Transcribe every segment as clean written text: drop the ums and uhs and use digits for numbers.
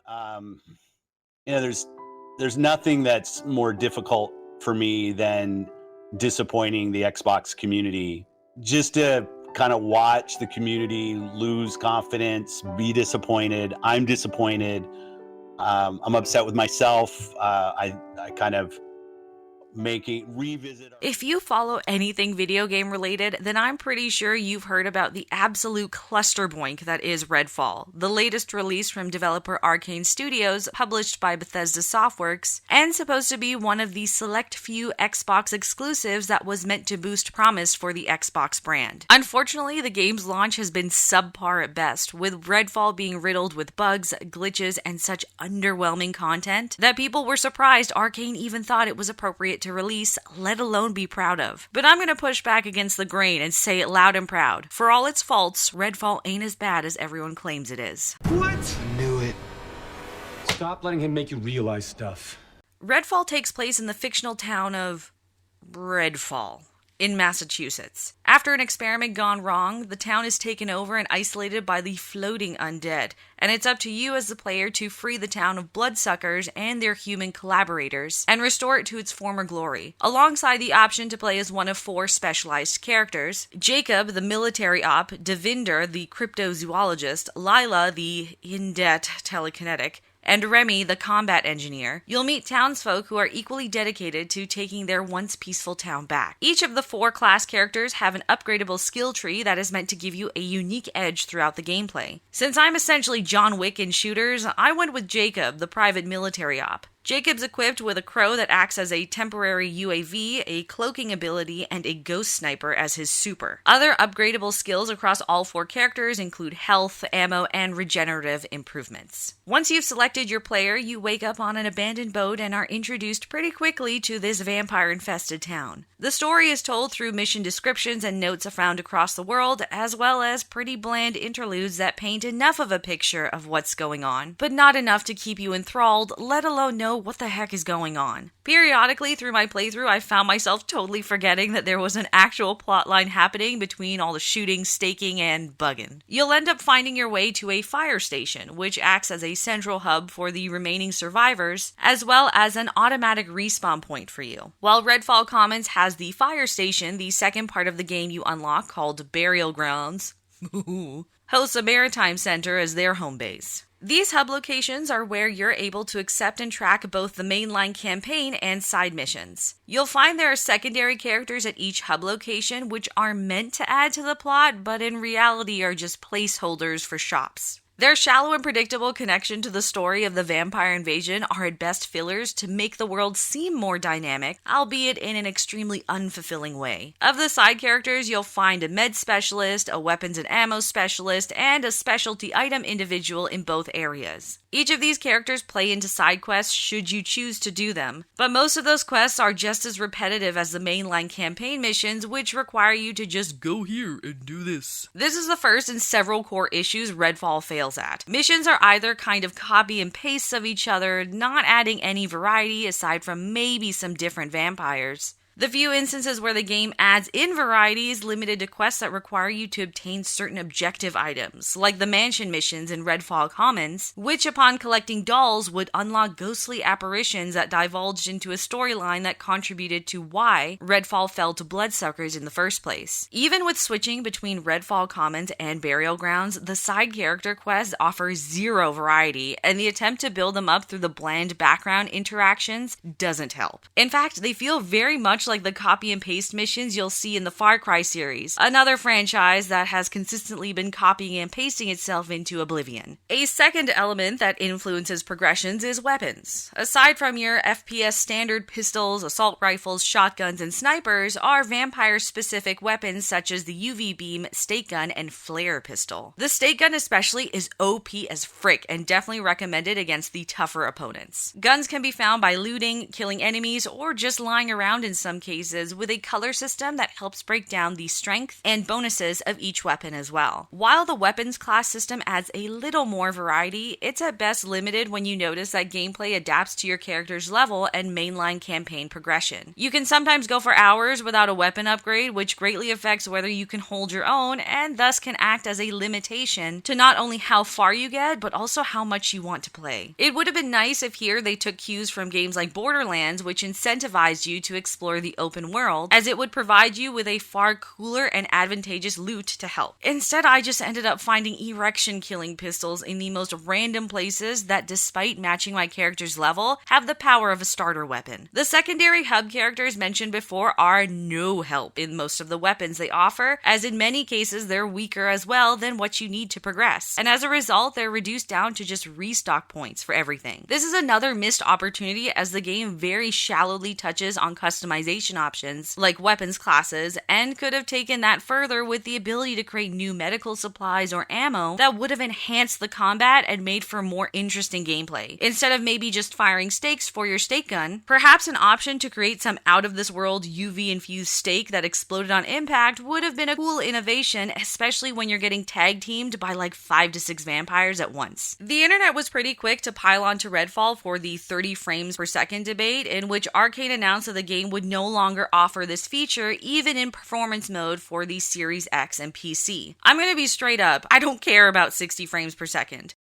Um, there's nothing that's more difficult for me than disappointing the Xbox community. Just to kind of watch the community lose confidence, be disappointed. I'm disappointed. I'm upset with myself. I kind of revisit. If you follow anything video game related, then I'm pretty sure you've heard about the absolute cluster boink that is Redfall, the latest release from developer Arkane Studios, published by Bethesda Softworks, and supposed to be one of the select few Xbox exclusives that was meant to boost promise for the Xbox brand. Unfortunately, the game's launch has been subpar at best, with Redfall being riddled with bugs, glitches, and such underwhelming content that people were surprised Arkane even thought it was appropriate to release, let alone be proud of. But I'm gonna push back against the grain and say it loud and proud. For all its faults, Redfall ain't as bad as everyone claims it is. What? I knew it. Stop letting him make you realize stuff. Redfall takes place in the fictional town of Redfall in Massachusetts. After an experiment gone wrong, the town is taken over and isolated by the floating undead, and it's up to you as the player to free the town of bloodsuckers and their human collaborators and restore it to its former glory, alongside the option to play as one of 4 specialized characters: Jacob, the military op, Devinder, the cryptozoologist, Lila, the in-debt telekinetic, and Remy, the combat engineer. You'll meet townsfolk who are equally dedicated to taking their once peaceful town back. Each of the 4 class characters have an upgradable skill tree that is meant to give you a unique edge throughout the gameplay. Since I'm essentially John Wick in shooters, I went with Jacob, the private military op. Jacob's equipped with a crow that acts as a temporary UAV, a cloaking ability, and a ghost sniper as his super. Other upgradable skills across all 4 characters include health, ammo, and regenerative improvements. Once you've selected your player, you wake up on an abandoned boat and are introduced pretty quickly to this vampire-infested town. The story is told through mission descriptions and notes found across the world, as well as pretty bland interludes that paint enough of a picture of what's going on, but not enough to keep you enthralled, let alone know what the heck is going on. Periodically through my playthrough, I found myself totally forgetting that there was an actual plotline happening between all the shooting, staking, and bugging. You'll end up finding your way to a fire station, which acts as a central hub for the remaining survivors, as well as an automatic respawn point for you. While Redfall Commons has the fire station, the second part of the game you unlock, called Burial Grounds, hosts a maritime center as their home base. These hub locations are where you're able to accept and track both the mainline campaign and side missions. You'll find there are secondary characters at each hub location which are meant to add to the plot, but in reality are just placeholders for shops. Their shallow and predictable connection to the story of the vampire invasion are at best fillers to make the world seem more dynamic, albeit in an extremely unfulfilling way. Of the side characters, you'll find a med specialist, a weapons and ammo specialist, and a specialty item individual in both areas. Each of these characters play into side quests should you choose to do them, but most of those quests are just as repetitive as the mainline campaign missions, which require you to just go here and do this. This is the first in several core issues Redfall fails at. Missions are either kind of copy and pastes of each other, not adding any variety aside from maybe some different vampires. The few instances where the game adds in variety is limited to quests that require you to obtain certain objective items, like the mansion missions in Redfall Commons, which upon collecting dolls would unlock ghostly apparitions that divulged into a storyline that contributed to why Redfall fell to bloodsuckers in the first place. Even with switching between Redfall Commons and Burial Grounds, the side character quests offer zero variety, and the attempt to build them up through the bland background interactions doesn't help. In fact, they feel very much like the copy and paste missions you'll see in the Far Cry series, another franchise that has consistently been copying and pasting itself into oblivion. A second element that influences progressions is weapons. Aside from your FPS standard pistols, assault rifles, shotguns, and snipers, are vampire-specific weapons such as the UV beam, stake gun, and flare pistol. The stake gun especially is OP as frick and definitely recommended against the tougher opponents. Guns can be found by looting, killing enemies, or just lying around in some some cases, with a color system that helps break down the strength and bonuses of each weapon as well. While the weapons class system adds a little more variety, it's at best limited when you notice that gameplay adapts to your character's level and mainline campaign progression. You can sometimes go for hours without a weapon upgrade, which greatly affects whether you can hold your own, and thus can act as a limitation to not only how far you get, but also how much you want to play. It would have been nice if here they took cues from games like Borderlands, which incentivized you to explore the open world, as it would provide you with a far cooler and advantageous loot to help. Instead, I just ended up finding erection killing pistols in the most random places that, despite matching my character's level, have the power of a starter weapon. The secondary hub characters mentioned before are no help in most of the weapons they offer, as in many cases they're weaker as well than what you need to progress, and as a result they're reduced down to just restock points for everything. This is another missed opportunity, as the game very shallowly touches on customization options like weapons classes, and could have taken that further with the ability to create new medical supplies or ammo that would have enhanced the combat and made for more interesting gameplay. Instead of maybe just firing stakes for your stake gun, perhaps an option to create some out-of-this-world UV-infused stake that exploded on impact would have been a cool innovation, especially when you're getting tag-teamed by like 5 to 6 vampires at once. The internet was pretty quick to pile onto Redfall for the 30 frames per second debate, in which Arkane announced that the game would no longer offer this feature even in performance mode for the Series X and PC. I'm gonna be straight up, I don't care about 60 frames per second.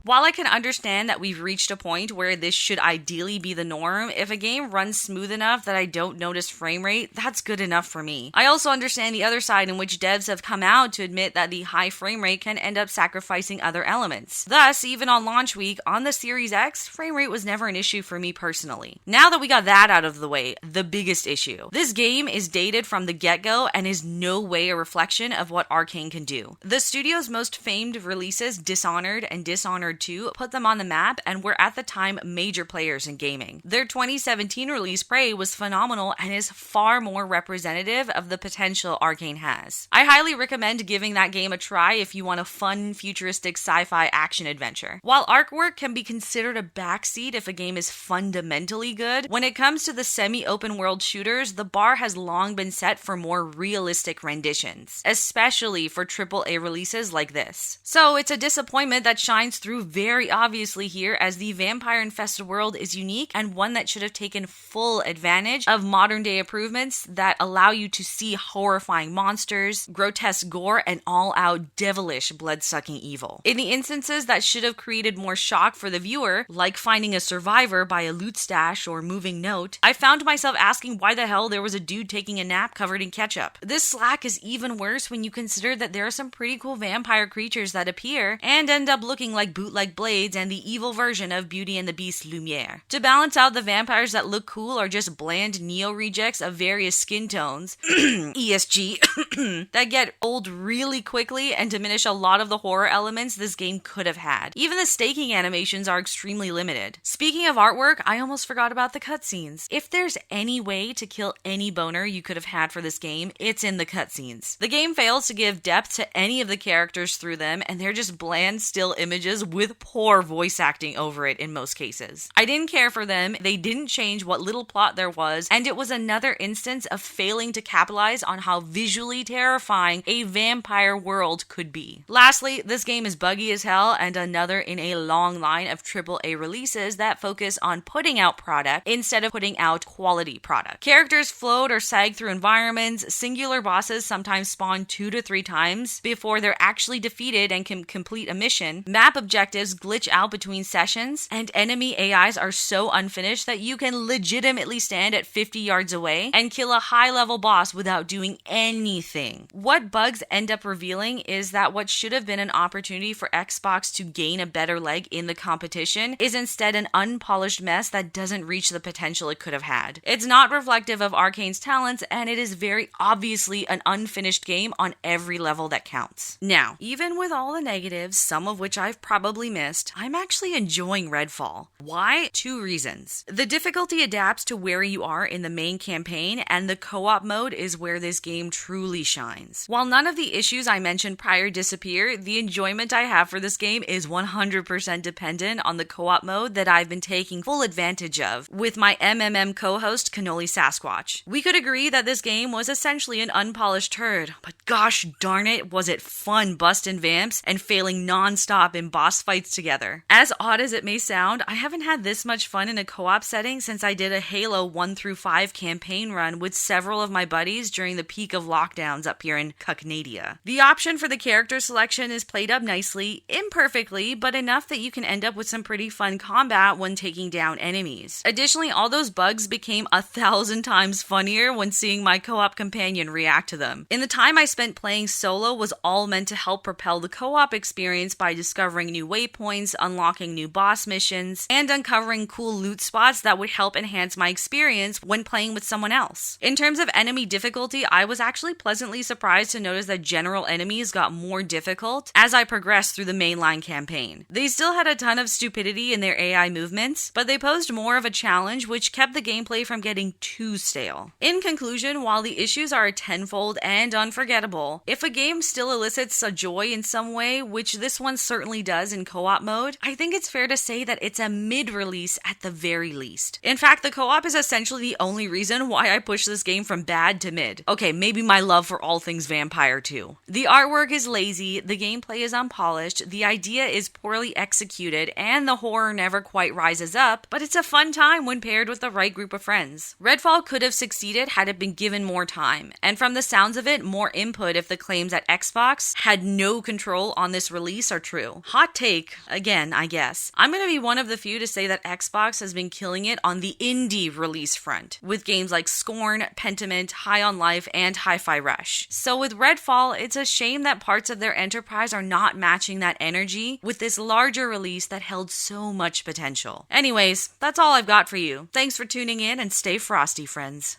While I can understand that we've reached a point where this should ideally be the norm, if a game runs smooth enough that I don't notice frame rate, that's good enough for me. I also understand the other side, in which devs have come out to admit that the high frame rate can end up sacrificing other elements. Thus, even on launch week on the Series X, frame rate was never an issue for me personally. Now that we got that out of the way, the biggest issue. This game is dated from the get-go and is no way a reflection of what Arkane can do. The studio's most famed releases, Dishonored and Dishonored 2, put them on the map and were at the time major players in gaming. Their 2017 release, Prey, was phenomenal and is far more representative of the potential Arkane has. I highly recommend giving that game a try if you want a fun, futuristic sci-fi action adventure. While artwork can be considered a backseat if a game is fundamentally good, when it comes to the semi-open world shooters, the bar has long been set for more realistic renditions, especially for AAA releases like this. So it's a disappointment that shines through very obviously here, as the vampire-infested world is unique and one that should have taken full advantage of modern-day improvements that allow you to see horrifying monsters, grotesque gore, and all-out devilish blood-sucking evil. In the instances that should have created more shock for the viewer, like finding a survivor by a loot stash or moving note, I found myself asking why the hell there was a dude taking a nap covered in ketchup. This slack is even worse when you consider that there are some pretty cool vampire creatures that appear and end up looking like bootleg blades and the evil version of Beauty and the Beast Lumiere. To balance out the vampires that look cool are just bland Neo rejects of various skin tones, ESG, that get old really quickly and diminish a lot of the horror elements this game could have had. Even the staking animations are extremely limited. Speaking of artwork, I almost forgot about the cutscenes. If there's any way to kill any boner you could have had for this game, it's in the cutscenes. The game fails to give depth to any of the characters through them, and they're just bland still images with poor voice acting over it in most cases. I didn't care for them, they didn't change what little plot there was, and it was another instance of failing to capitalize on how visually terrifying a vampire world could be. Lastly, this game is buggy as hell and another in a long line of AAA releases that focus on putting out product instead of putting out quality product. Characters float or sag through environments, singular bosses sometimes spawn 2 to 3 times before they're actually defeated and can complete a mission, map objectives glitch out between sessions, and enemy AIs are so unfinished that you can legitimately stand at 50 yards away and kill a high-level boss without doing anything. What bugs end up revealing is that what should have been an opportunity for Xbox to gain a better leg in the competition is instead an unpolished mess that doesn't reach the potential it could have had. It's not reflective of Arkane's talents, and it is very obviously an unfinished game on every level that counts. Now, even with all the negatives, some of which I've probably probably missed, I'm actually enjoying Redfall. Why? 2 reasons. The difficulty adapts to where you are in the main campaign, and the co-op mode is where this game truly shines. While none of the issues I mentioned prior disappear, the enjoyment I have for this game is 100% dependent on the co-op mode that I've been taking full advantage of with my MMM co-host Cannoli Sasquatch. We could agree that this game was essentially an unpolished turd, but gosh darn it, was it fun busting vamps and failing non-stop in boss fights together. As odd as it may sound, I haven't had this much fun in a co-op setting since I did a Halo 1 through 5 campaign run with several of my buddies during the peak of lockdowns up here in Cucknadia. The option for the character selection is played up nicely, imperfectly, but enough that you can end up with some pretty fun combat when taking down enemies. Additionally, all those bugs became 1,000 times funnier when seeing my co-op companion react to them. In the time I spent playing solo was all meant to help propel the co-op experience by discovering new waypoints, unlocking new boss missions, and uncovering cool loot spots that would help enhance my experience when playing with someone else. In terms of enemy difficulty, I was actually pleasantly surprised to notice that general enemies got more difficult as I progressed through the mainline campaign. They still had a ton of stupidity in their AI movements, but they posed more of a challenge which kept the gameplay from getting too stale. In conclusion, while the issues are tenfold and unforgettable, if a game still elicits a joy in some way, which this one certainly does in co-op mode, I think it's fair to say that it's a mid-release at the very least. In fact, the co-op is essentially the only reason why I push this game from bad to mid. Okay, maybe my love for all things vampire too. The artwork is lazy, the gameplay is unpolished, the idea is poorly executed, and the horror never quite rises up, but it's a fun time when paired with the right group of friends. Redfall could have succeeded had it been given more time, and from the sounds of it, more input if the claims that Xbox had no control on this release are true. Hot take, again, I guess. I'm gonna be one of the few to say that Xbox has been killing it on the indie release front, with games like Scorn, Pentiment, High on Life, and Hi-Fi Rush. So with Redfall, it's a shame that parts of their enterprise are not matching that energy with this larger release that held so much potential. Anyways, that's all I've got for you. Thanks for tuning in and stay frosty, friends.